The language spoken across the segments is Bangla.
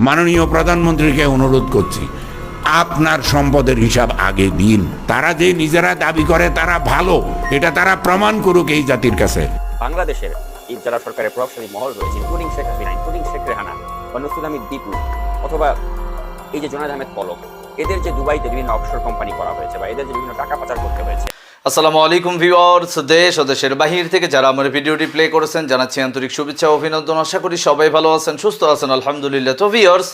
মাননীয় প্রধানমন্ত্রীকে অনুরোধ করছি, আপনার সম্পদের হিসাব আগে দিন। তারা যে নিজেরা দাবি করে তারা ভালো, এটা তারা প্রমাণ করুক এই জাতির কাছে। বাংলাদেশের এই যারা সরকারের প্রভাবশালী মহল রয়েছে, ইনক্লুডিং শেখ হাসিনা, ইনক্লুডিং শেখ রেহানা বা নসরুল হামিদ দীপু অথবা এই যে জুনায়েদ আহমেদ পলক, এদের যে দুবাইতে বিভিন্ন অফশোর কোম্পানি করা হয়েছে বা এদের যে বিভিন্ন টাকা পাচার করতে হয়েছে। আসসালামু আলাইকুম ভিউয়ার্স, দেশ ও দেশের বাহির থেকে যারা আমার ভিডিওটি প্লে করেছেন জানাচ্ছি আন্তরিক শুভেচ্ছা ও অভিনন্দন। আশা করি সবাই ভালো আছেন, সুস্থ আছেন, আলহামদুলিল্লাহ। তো ভিউয়ার্স,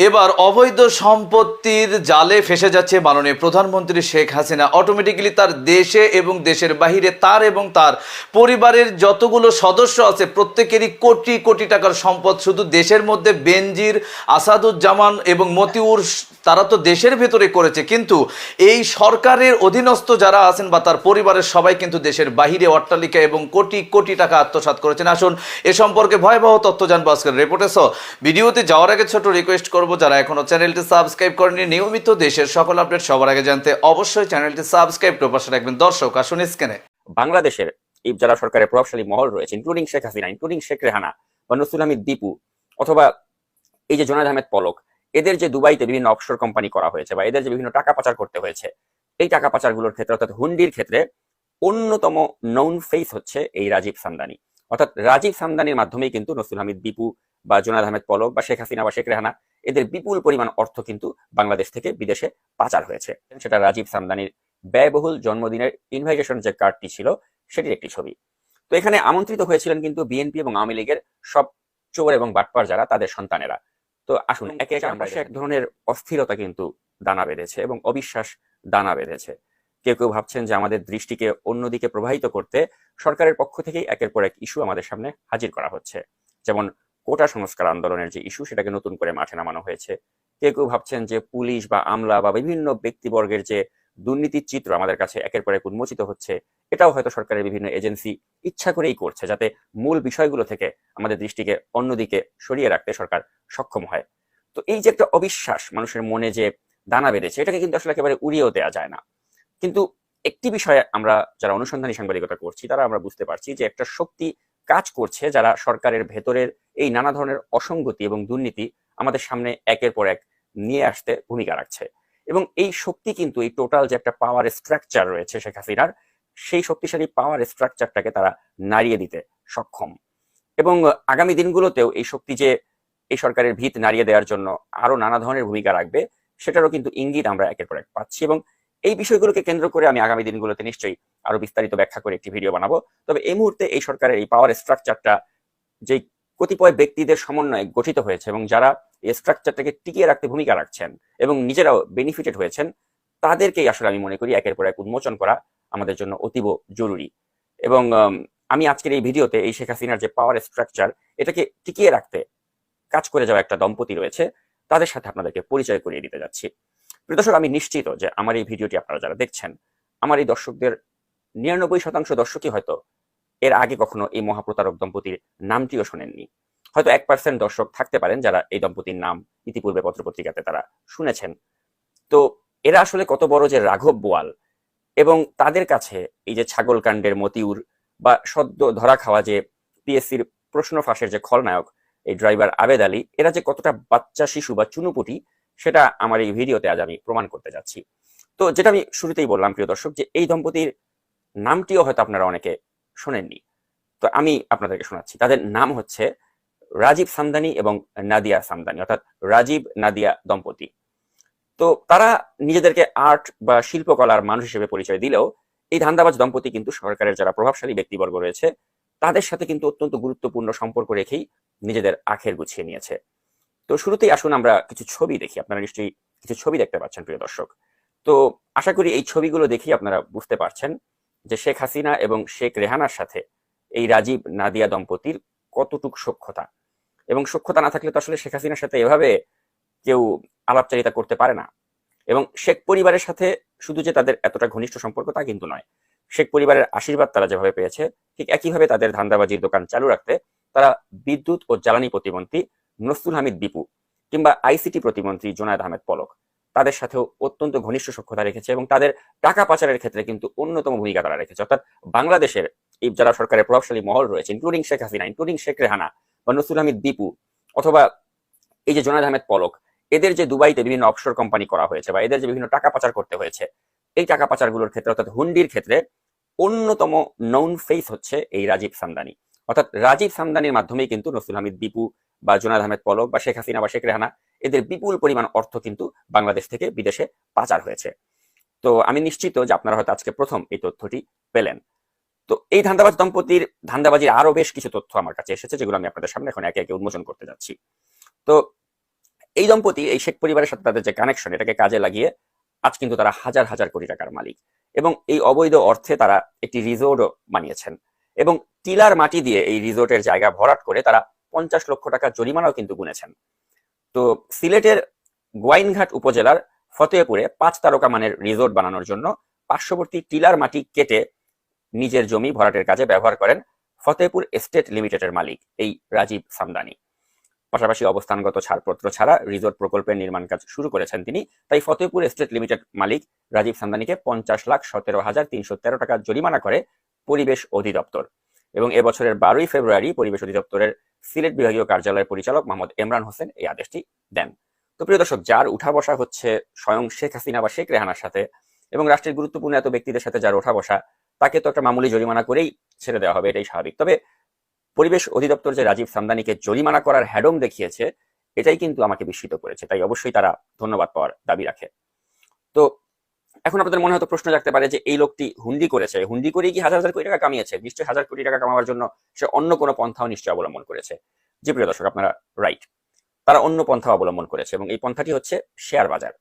এবার অবৈধ সম্পত্তির জালে ফেসে যাচ্ছে মাননীয় প্রধানমন্ত্রী শেখ হাসিনা। অটোমেটিক্যালি তার দেশে এবং দেশের বাহিরে তার এবং তার পরিবারের যতগুলো সদস্য আছে প্রত্যেকেরই কোটি কোটি টাকার সম্পদ। শুধু দেশের মধ্যে বেনজির, আসাদুজ্জামান এবং মতিউর, তারা তো দেশের ভেতরে করেছে, কিন্তু এই সরকারের অধীনস্থ যারা আছেন বা তার পরিবারের সবাই কিন্তু দেশের বাহিরে অট্টালিকা এবং কোটি কোটি টাকা আত্মসাৎ করেছেন। আসুন এ সম্পর্কে ভয়াবহ তথ্য জানবো আজকের রিপোর্টে। ভিডিওতে যাওয়ার আগে ছোট রিকোয়েস্ট করবো, যারা এখনো চ্যানেলটি সাবস্ক্রাইব করেনি, নিয়মিত দেশের সকল আপডেট সবার আগে জানতে অবশ্যই চ্যানেলটি সাবস্ক্রাইব করে পাশে রাখবেন। দর্শক আসুন স্ক্রিনে। বাংলাদেশের এই যারা সরকারের প্রভাবশালী মহল রয়েছে, ইনক্লুডিং শেখ হাসিনা, ইনক্লুডিং শেখ রেহানা বা নসরুল হামিদ দীপু অথবা এই যে জুনায়েদ আহমেদ পলক, এদের যে দুবাইতে বিভিন্ন অফশোর কোম্পানি করা হয়েছে বা এদের যে বিভিন্ন টাকা পাচার করতে হয়েছে, এই টাকা পাচারগুলোর ক্ষেত্রে অর্থাৎ হুন্ডির ক্ষেত্রে অন্যতম নৌন ফেস হচ্ছে এই রাজীব সামদানি। অর্থাৎ রাজীব সামদানির মাধ্যমেই কিন্তু নসরুল হামিদ দীপু বা জুনায়েদ আহমেদ পলক বা শেখ হাসিনা বা শেখ রেহানা এদের বিপুল পরিমাণ অর্থ কিন্তু বাংলাদেশ থেকে বিদেশে পাচার হয়েছে। সেটা রাজীব সামদানির ব্যয়বহুল জন্মদিনের ইনভাইটেশন যে কার্ডটি ছিল সেটির একটি ছবি। তো এখানে আমন্ত্রিত হয়েছিলেন কিন্তু বিএনপি এবং আওয়ামী লীগের সব চোর এবং বাটপার যারা, তাদের সন্তানেরা। তো আসুন একে একে আমরা এক ধরনের অস্থিরতা কিন্তু দানা বেঁধেছে এবং অবিশ্বাস দানা বেঁধেছে। কেউ কেউ ভাবছেন যে আমাদের দৃষ্টিকে অন্যদিকে প্রবাহিত করতে সরকারের পক্ষ থেকেই একের পর এক ইস্যু আমাদের সামনে হাজির করা হচ্ছে। যেমন কোটা সংস্কার আন্দোলনের যে ইস্যু, সেটাকে নতুন করে মাঠে নামানো হয়েছে। কেউ কেউ ভাবছেন যে পুলিশ বা আমলা বা বিভিন্ন ব্যক্তিবর্গের যে দুর্নীতির চিত্র আমাদের কাছে একের পর এক উন্মোচিত হচ্ছে, এটাও হয়তো সরকারের বিভিন্ন এজেন্সি ইচ্ছা করেই করছে, যাতে মূল বিষয়গুলো থেকে আমাদের দৃষ্টিকে অন্যদিকে সরিয়ে রাখতে সরকার সক্ষম হয়। তো এই যে একটা অবিশ্বাস মানুষের মনে যে দানা বেঁধেছে, এটাকে কিন্তু আসলে একেবারে উড়িয়েও দেওয়া যায় না। কিন্তু একটি বিষয়ে আমরা যারা অনুসন্ধানী সাংবাদিকতা করছি, তারা আমরা বুঝতে পারছি যে একটা শক্তি কাজ করছে, যারা সরকারের ভেতরের এই নানা ধরনের অসঙ্গতি এবং দুর্নীতি আমাদের সামনে একের পর এক নিয়ে আসতে ভূমিকা রাখছে। এবং এই শক্তি কিন্তু এই টোটাল যে একটা পাওয়ার স্ট্রাকচার রয়েছে শেখ হাসিনার, সেই শক্তিশালী পাওয়ার স্ট্রাকচারটাকে তারা নাড়িয়ে দিতে সক্ষম। এবং আগামী দিনগুলোতেও এই শক্তি যে এই সরকারের ভিত নাড়িয়ে দেওয়ার জন্য আরো নানা ধরনের ভূমিকা রাখবে, সেটারও কিন্তু ইঙ্গিত আমরা একের পর এক পাচ্ছি। এবং এই বিষয়গুলোকে কেন্দ্র করে আমি আগামী দিনগুলোতে নিশ্চয়ই আরো বিস্তারিত ব্যাখ্যা করে একটি ভিডিও বানাবো। তবে এই মুহূর্তে এই সরকারের এই পাওয়ার স্ট্রাকচারটা যে কতিপয় ব্যক্তিদের সমন্বয়ে গঠিত হয়েছে এবং যারা এই স্ট্রাকচারটাকে টিকিয়ে রাখতে ভূমিকা রাখছেন এবং নিজেরাও বেনিফিটেড হয়েছেন, তাদেরকেই আসলে আমি মনে করি একের পর এক উন্মোচন করা আমাদের জন্য অতীব জরুরি। এবং আমি আজকের এই ভিডিওতে এই শেখ হাসিনার যে পাওয়ার স্ট্রাকচার, এটাকে টিকিয়ে রাখতে কাজ করে যাওয়া একটা দম্পতি রয়েছে, তাদের সাথে আপনাদেরকে পরিচয় করিয়ে দিতে যাচ্ছি। প্রিয় দর্শক, আমি নিশ্চিত যে আমার এই ভিডিওটি আপনারা যারা দেখছেন, আমার এই দর্শকদের 99% দর্শকই হয়তো এর আগে কখনো এই মহাপ্রতারক দম্পতির নামটিও শোনেননি। হয়তো 1% দর্শক থাকতে পারেন যারা এই দম্পতির নাম ইতিপূর্বে পত্রপত্রিকাতে তারা শুনেছেন। তো এরা আসলে কত বড় যে রাঘব বোয়াল, এবং তাদের কাছে এই যে ছাগলকাণ্ডের মতিউর বা সদ্য ধরা খাওয়া যে পিএসসির প্রশ্ন ফাঁসের যে খলনায়ক এই ড্রাইভার আবেদ আলী, এরা যে কতটা বাচ্চা শিশু বা চুনুপুটি, সেটা আমার এই ভিডিওতে আজ আমি প্রমাণ করতে যাচ্ছি। তো যেটা আমি শুরুতেই বললাম প্রিয় দর্শক, যে এই দম্পতির নামটিও হয়তো আপনারা অনেকে শোনেননি। তো আমি আপনাদেরকে শোনাচ্ছি। তাদের নাম হচ্ছে রাজীব সামদানি এবং নাদিয়া সামদানি, অর্থাৎ রাজীব নাদিয়া দম্পতি। তো তারা নিজেদেরকে আর্ট বা শিল্পকলার মানুষ হিসেবে পরিচয় দিলেও এই ধান্দাবাজ দম্পতি কিন্তু সরকারের যারা প্রভাবশালী ব্যক্তিবর্গ রয়েছে, তাদের সাথে কিন্তু অত্যন্ত গুরুত্বপূর্ণ সম্পর্ক রেখেই নিজেদের আখের গুছিয়ে নিয়েছে। তো শুরুতেই আসুন আমরা কিছু ছবি দেখি। আপনারা নিশ্চয়ই কিছু ছবি দেখতে পাচ্ছেন প্রিয় দর্শক। তো আশা করি এই ছবিগুলো দেখি আপনারা বুঝতে পারছেন যে শেখ হাসিনা এবং শেখ রেহানার সাথে এই রাজীব নাদিয়া দম্পতির কতটুক সখ্যতা। এবং সখ্যতা না থাকলে তো আসলে শেখ হাসিনার সাথে এভাবে কেউ আলাপচারিতা করতে পারে না। এবং শেখ পরিবারের সাথে শুধু যে তাদের এতটা ঘনিষ্ঠ সম্পর্ক তা কিন্তু নয়, শেখ পরিবারের আশীর্বাদ তারা যেভাবে পেয়েছে, ঠিক একইভাবে তাদের ধান্দাবাজির দোকান চালু রাখতে তারা বিদ্যুৎ ও জ্বালানি প্রতিমন্ত্রী নসরুল হামিদ দীপু কিংবা আইসিটি প্রতিমন্ত্রী জুনায়েদ আহমেদ পলক, তাদের সাথেও অত্যন্ত ঘনিষ্ঠ সখ্যতা রেখেছে এবং তাদের টাকা পাচারের ক্ষেত্রে কিন্তু অন্যতম ভূমিকা তারা রেখেছে। অর্থাৎ বাংলাদেশের এই যারা সরকারের প্রভাবশালী মহল রয়েছে, ইনক্লুডিং শেখ হাসিনা, ইনক্লুডিং শেখ রেহানা বা নসরুল হামিদ দীপু অথবা এই যে জোনায়েদ আহমেদ পলক, এদের যে দুবাইতে বিভিন্ন অফশোর কোম্পানি করা হয়েছে বা এদের যে বিভিন্ন টাকা পাচার করতে হয়েছে, এই টাকা পাচারগুলোর ক্ষেত্রে অর্থাৎ হুন্ডির ক্ষেত্রে অন্যতম নন ফেস হচ্ছে এই রাজীব সামদানি। অর্থাৎ রাজীব সামদানির মাধ্যমেই কিন্তু নসরুল হামিদ দীপু বা জোনায়েদ আহমেদ পলক বা শেখ হাসিনা বা শেখ রেহানা এদের বিপুল পরিমাণ অর্থ কিন্তু বাংলাদেশ থেকে বিদেশে পাচার হয়েছে। তো আমি নিশ্চিত যে আপনারা হয়তো আজকে প্রথম এই তথ্যটি পেলেন। তো এই ধান্দাবাজ দম্পতির ধান্দাবাজির আরো বেশ কিছু তথ্য আমার কাছে এসেছে, যেগুলো আমি আপনাদের সামনে এখন একে একে উন্মোচন করতে যাচ্ছি। তো এই দম্পতি, এই শেখ পরিবারের সাথে তাদের যে কানেকশন, এটাকে কাজে লাগিয়ে আজ কিন্তু তারা হাজার হাজার কোটি টাকার মালিক, এবং এই অবৈধ অর্থে তারা একটি রিসোর্টও বানিয়েছেন এবং টিলার মাটি দিয়ে এই রিসোর্টের জায়গা ভরাট করে তারা 50 লক্ষ টাকা জরিমানাও কিন্তু গুনেছেন। তো সিলেটের গোয়াইনঘাট উপজেলার ফতেপুরে 5 তারকা মানের রিসোর্ট বানানোর জন্য পার্শ্ববর্তী টিলার মাটি কেটে নিজের জমি ভরাটের কাজে ব্যবহার করেন ফতেপুর এস্টেট লিমিটেডের মালিক এই রাজীব সামদানি। পাশাপাশি অবস্থানগত ছাড়পত্র ছাড়া রিসোর্ট প্রকল্পের নির্মাণ কাজ শুরু করেছেন তিনি। তাই ফতেপুর এস্টেট লিমিটেড মালিক রাজীব সামদানিকে 50,17,313 টাকা জরিমানা করে পরিবেশ অধিদপ্তর, এবং এবছরের 12ই ফেব্রুয়ারি পরিবেশ অধিদপ্তরের সিলেট বিভাগীয় কার্যালয়ের পরিচালক মোহাম্মদ ইমরান হোসেন এই আদেশটি দেন। তো প্রিয় দর্শক, যার উঠা বসা হচ্ছে স্বয়ং শেখ হাসিনা বা শেখ রেহানার সাথে এবং রাষ্ট্রের গুরুত্বপূর্ণ এত ব্যক্তিদের সাথে যার ওঠা বসা, তাকে তো একটা মামুলি জরিমানা করেই ছেড়ে দেওয়া হবে, এটাই স্বাভাবিক। তবে পরিবেশ অধিদপ্তর যে রাজীব সামদানিকে জরিমানা করার হ্যাডম দেখিয়েছে, এটাই কিন্তু আমাকে বিস্মিত করেছে। তাই অবশ্যই তারা ধন্যবাদ পাওয়ার দাবি রাখে। তো এখন আপনাদের মনে হয়তো প্রশ্ন জাগতে পারে যে এই লোকটি হুন্ডি করেছে, হুন্ডি করেই কি হাজার হাজার কোটি টাকা কামিয়েছে? নিশ্চয়ই হাজার কোটি টাকা কামাবার জন্য সে অন্য কোনো পন্থাও নিশ্চয়ই অবলম্বন করেছে। জি প্রিয় দর্শক, আপনারা রাইট, তারা অন্য পন্থা অবলম্বন করেছে, এবং এই পন্থাটি হচ্ছে শেয়ার বাজার।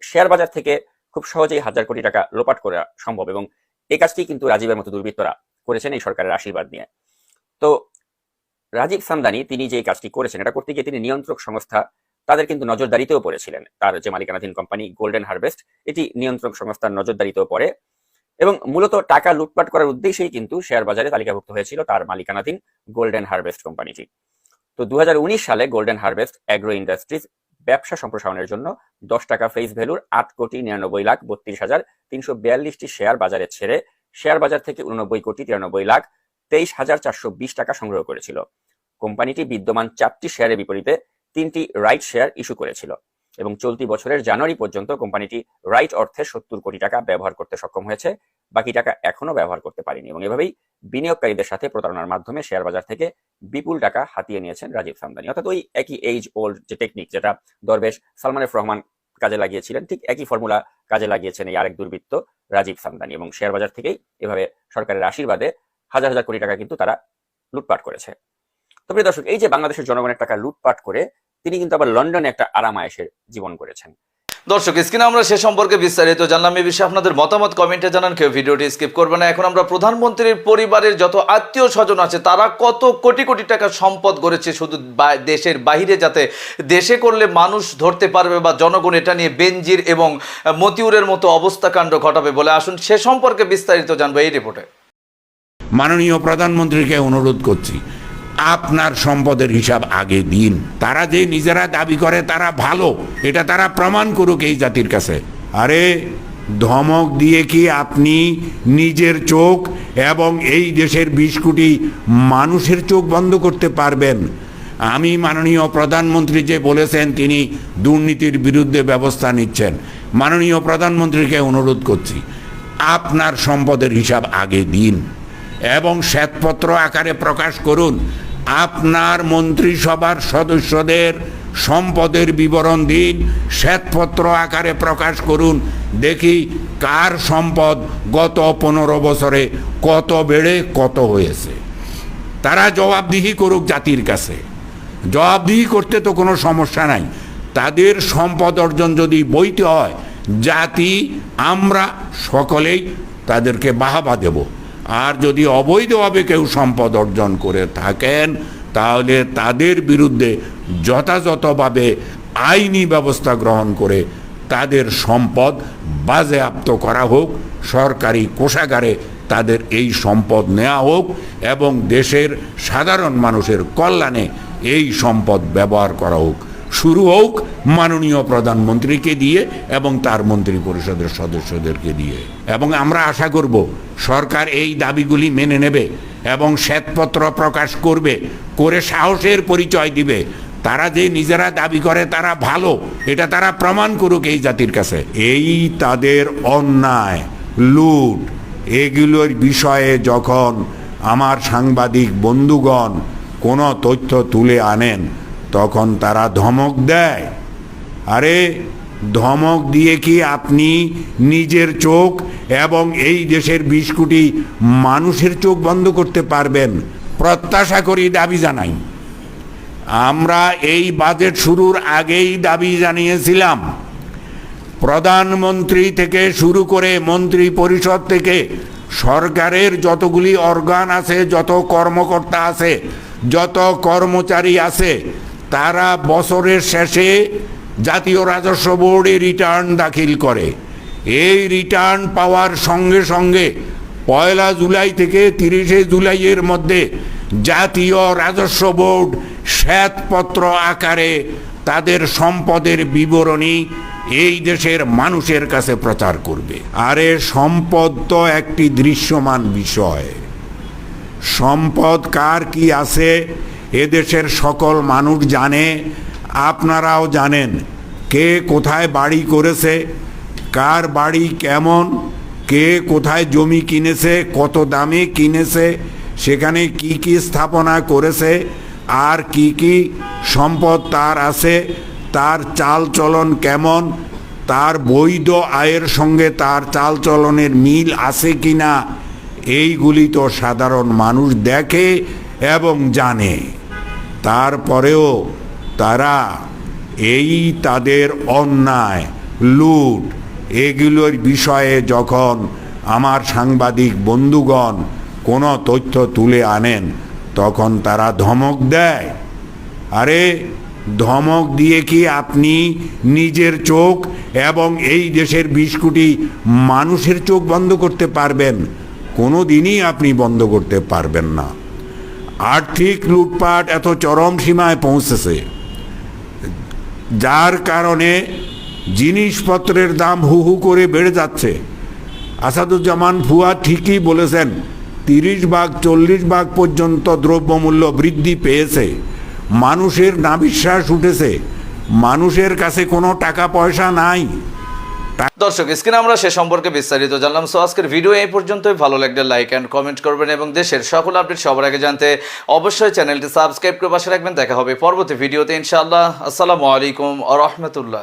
শেয়ার বাজার থেকে খুব সহজেই হাজার কোটি টাকা লোপাট করা সম্ভব, এবং এই কাজটি কিন্তু রাজীবের মতো দুর্বৃত্তরা করেছেন এই সরকারের আশীর্বাদ নিয়ে। তো রাজীব সামদানি তিনি যে কাজটি করেছেন, এটা করতে গিয়ে তিনি নিয়ন্ত্রক সংস্থা তাদের কিন্তু নজরদারিতেও পড়েছিলেন। তার যে মালিকানাধীন কোম্পানি গোল্ডেন হারভেস্ট, এটি নিয়ন্ত্রক সংস্থার নজরদারিতেও পড়ে, এবং মূলত টাকা লুটপাট করার উদ্দেশ্যেই কিন্তু শেয়ার বাজারে তালিকাভুক্ত হয়েছিল তার মালিকানাধীন গোল্ডেন হারভেস্ট কোম্পানিটি। তো 2019 সালে গোল্ডেন হারভেস্ট অ্যাগ্রো ইন্ডাস্ট্রিজ ব্যবসা সম্প্রসারণের জন্য 10 টাকা ফেস ভ্যালুর 8,99,32,342টি শেয়ার বাজারে ছেড়ে শেয়ার বাজার থেকে 89,93,23,420 টাকা সংগ্রহ করেছিল। কোম্পানিটি বিদ্যমান 4টি শেয়ারের বিপরীতে 3টি রাইট শেয়ার ইস্যু করেছিল, এবং চলতি বছরের জানুয়ারি পর্যন্ত কোম্পানিটি রাইট অর্থে 70 কোটি টাকা ব্যবহার করতে সক্ষম হয়েছে, বাকি টাকা এখনো ব্যবহার করতে পারেনি, এবং এভাবেই বিনিয়োগকারীদের সাথে প্রতারণার মাধ্যমে শেয়ার বাজার থেকে বিপুল টাকা হাতিয়ে নিয়েছেন রাজীব সামদানি। অর্থাৎ ওই একই এইজ ওল্ড যে টেকনিক, যেটা দরবেশ সালমান এফ রহমান কাজে লাগিয়েছিলেন, ঠিক একই ফর্মুলা কাজে লাগিয়েছেন এই আরেক দুর্বৃত্ত রাজীব সামদানি, এবং শেয়ার বাজার থেকেই এভাবে সরকারের আশীর্বাদে হাজার হাজার কোটি টাকা কিন্তু তারা লুটপাট করেছে। তো প্রিয় দর্শক, এই যে বাংলাদেশের জনগণের টাকা লুটপাট করে তিনি কিন্তু আবার লন্ডনে একটা আরামায়েশের জীবন করেছেন। দর্শক, স্ক্রিনে আমরা সে সম্পর্কে বিস্তারিত জানলাম। এই বিষয়ে আপনাদের মতামত কমেন্টে জানান, কেউ ভিডিওটি স্কিপ করবে না। এখন আমরা প্রধানমন্ত্রীর পরিবারের যত আত্মীয় স্বজন আছে তারা কত কোটি কোটি টাকার সম্পদ গড়েছে শুধু দেশের বাইরে, যাতে দেশে করলে মানুষ ধরতে পারবে বা জনগণ এটা নিয়ে বেনজির এবং মতিউরের মতো অবস্থা কাণ্ড ঘটাবে বলে। আসুন সে সম্পর্কে বিস্তারিত জানবো এই রিপোর্টে। মাননীয় প্রধানমন্ত্রীকে অনুরোধ করছি, আপনার সম্পদের হিসাব আগে দিন। তারা যে নিজেরা দাবি করে তারা ভালো, এটা তারা প্রমাণ করুক এই জাতির কাছে। আরে ধমক দিয়ে কি আপনি নিজের চোখ এবং এই দেশের 20 কোটি মানুষের চোখ বন্ধ করতে পারবেন? আমি মাননীয় প্রধানমন্ত্রী যে বলেছেন তিনি দুর্নীতির বিরুদ্ধে ব্যবস্থা নিচ্ছেন, মাননীয় প্রধানমন্ত্রীকে অনুরোধ করছি, আপনার সম্পদের হিসাব আগে দিন এবং শ্বেতপত্র আকারে প্রকাশ করুন। আপনার মন্ত্রিসভার সদস্যদের সম্পদের বিবরণ দিন, শ্বেতপত্র আকারে প্রকাশ করুন। দেখি কার সম্পদ গত 15 বছরে কত বেড়ে কত হয়েছে। তারা জবাবদিহি করুক জাতির কাছে। জবাবদিহি করতে তো কোনো সমস্যা নাই। তাদের সম্পদ অর্জন যদি বৈধ হয়, জাতি আমরা সকলেই তাদেরকে বাহবা দেব। আর যদি অবৈধভাবে কেউ সম্পদ অর্জন করে থাকেন, তাহলে তাদের বিরুদ্ধে যথাযথভাবে আইনি ব্যবস্থা গ্রহণ করে তাদের সম্পদ বাজেয়াপ্ত করা হোক, সরকারি কোষাগারে তাদের এই সম্পদ নেওয়া হোক, এবং দেশের সাধারণ মানুষের কল্যাণে এই সম্পদ ব্যবহার করা হোক। শুরু হোক মাননীয় প্রধানমন্ত্রীকে দিয়ে এবং তার মন্ত্রী পরিষদের সদস্যদেরকে দিয়ে, এবং আমরা আশা করব সরকার এই দাবিগুলি মেনে নেবে এবং শ্বেতপত্র প্রকাশ করবে, করে সাহসের পরিচয় দিবে। তারা যে নিজেরা দাবি করে তারা ভালো, এটা তারা প্রমাণ করুক এই জাতির কাছে। এই তাদের অন্যায়, লুট, এগুলোর বিষয়ে যখন আমার সাংবাদিক বন্ধুগণ কোনো তথ্য তুলে আনেন তখন তারা ধমক দেয়। আরে ধমক দিয়ে কি আপনি নিজের চোখ এবং এই দেশের 20 কোটি মানুষের চোখ বন্ধ করতে পারবেন? প্রত্যাশা করি, দাবি জানাই। আমরা এই বাজেট শুরুর আগেই দাবি জানিয়েছিলাম, প্রধানমন্ত্রী থেকে শুরু করে মন্ত্রী পরিষদ থেকে সরকারের যতগুলি অর্গান আছে, যত কর্মকর্তা আছে, যত কর্মচারী আছে, তারা বছরের শেষে জাতীয় রাজস্ব বোর্ডে রিটার্ন দাখিল করে। এই রিটার্ন পাওয়ার সঙ্গে সঙ্গে 1 জুলাই থেকে 30 জুলাইয়ের মধ্যে জাতীয় রাজস্ব বোর্ড শ্বেতপত্র আকারে তাদের সম্পদের বিবরণী এই দেশের মানুষের কাছে প্রচার করবে। আরে সম্পদ তো একটি দৃশ্যমান বিষয়। সম্পদ কার কি আছে এদেশের সকল মানুষ জানে, আপনারাও জানেন। কে কোথায় বাড়ি করেছে, কার বাড়ি কেমন, কে কোথায় জমি কিনেছে, কত দামে কিনেছে, সেখানে কি কি স্থাপনা করেছে, আর কি কি সম্পদ তার আছে, তার চালচলন কেমন, তার বৈধ আয়ের সঙ্গে তার চালচলনের মিল আছে কিনা, এইগুলি তো সাধারণ মানুষ দেখে এবং জানে। তারপরেও তারা এই তাদের অন্যায়, লুট, এগুলোর বিষয়ে যখন আমার সাংবাদিক বন্ধুগণ কোনো তথ্য তুলে আনেন তখন তারা ধমক দেয়। আরে ধমক দিয়ে কি আপনি নিজের চোখ এবং এই দেশের 20 কোটি মানুষের চোখ বন্ধ করতে পারবেন? কোনো দিনই আপনি বন্ধ করতে পারবেন না। আর্থিক লুটপাট এত চরম সীমায় পৌঁছেছে, যার কারণে জিনিসপত্রের দাম হু হু করে বেড়ে যাচ্ছে। আসাদুজ্জামান ফুয়াদ ঠিকই বলেছেন, 30-40 পর্যন্ত দ্রব্যমূল্য বৃদ্ধি পেয়েছে। মানুষের নাভিশ্বাস উঠেছে, মানুষের কাছে কোনো টাকা পয়সা নাই। দর্শক, স্ক্রিনে আমরা সে সম্পর্কে বিস্তারিত জানলাম। সো আজকের ভিডিও এই পর্যন্তই। ভালো লাগলে লাইক অ্যান্ড কমেন্ট করবেন এবং দেশের সকল আপডেট সবার আগে জানতে অবশ্যই চ্যানেলটি সাবস্ক্রাইব করে পাশে রাখবেন। দেখা হবে পরবর্তী ভিডিওতে ইনশাআল্লাহ। আসসালামু আলাইকুম ওয়া রাহমাতুল্লাহ।